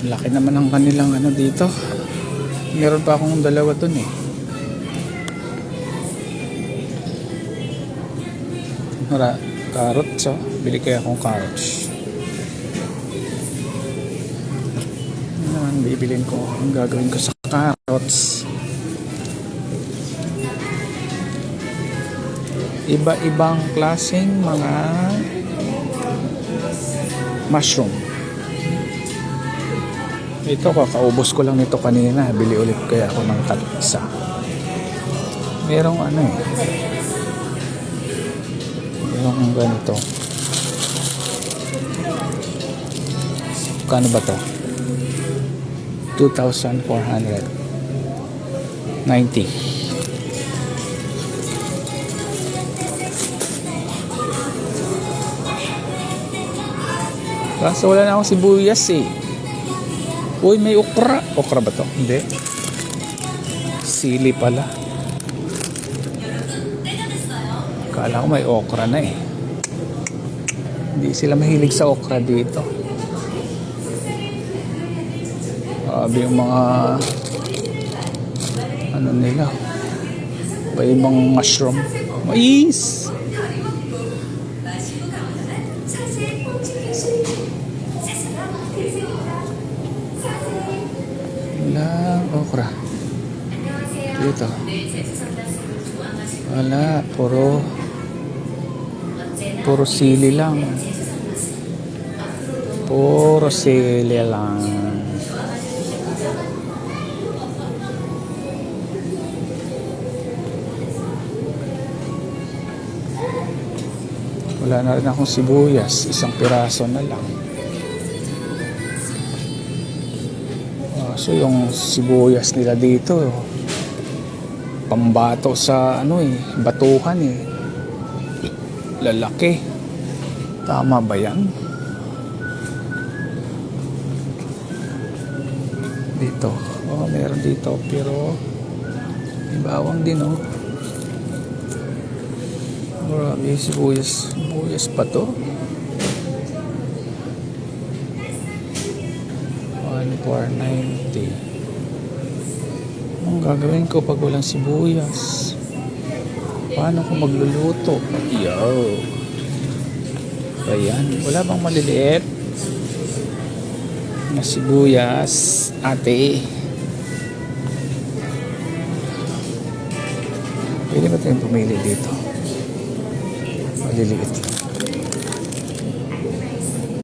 Laki naman ang kanilang ano dito. Meron pa akong dalawa dun eh. Carrots, oh. Bili kaya akong carrots. Ano naman bibilin ko? Ang gagawin ko sa carrots? Iba-ibang klaseng mga mushroom. Ito, kakaubos ko lang nito kanina. Bili ulit kaya ako ng isa. Merong ano eh. Merong ganito. Kano ba to? 2,490. Kaso wala na akong sibuyas eh. Uy, may okra. Okra ba to? Hindi. Sili pala. Kala ko may okra na eh. Hindi sila mahilig sa okra dito. Yung mga ano nila. Pa ibang mushroom. Mais! Wala okra dito. Wala, puro sili lang. Puro sili lang. Wala na rin akong sibuyas. Isang piraso na lang. So yung sibuyas nila dito pambato sa ano eh, batuhan eh. Lalaki. Tama ba yan? Dito. Oh, meron dito pero may bawang din oh. Marami sibuyas. Sibuyas pa to. 490. Anong gagawin ko pag walang sibuyas? Paano ko magluluto? Yo. Ayan. Wala bang maliliit na sibuyas, ate? Pwede ba tayong pumili dito? Maliliit.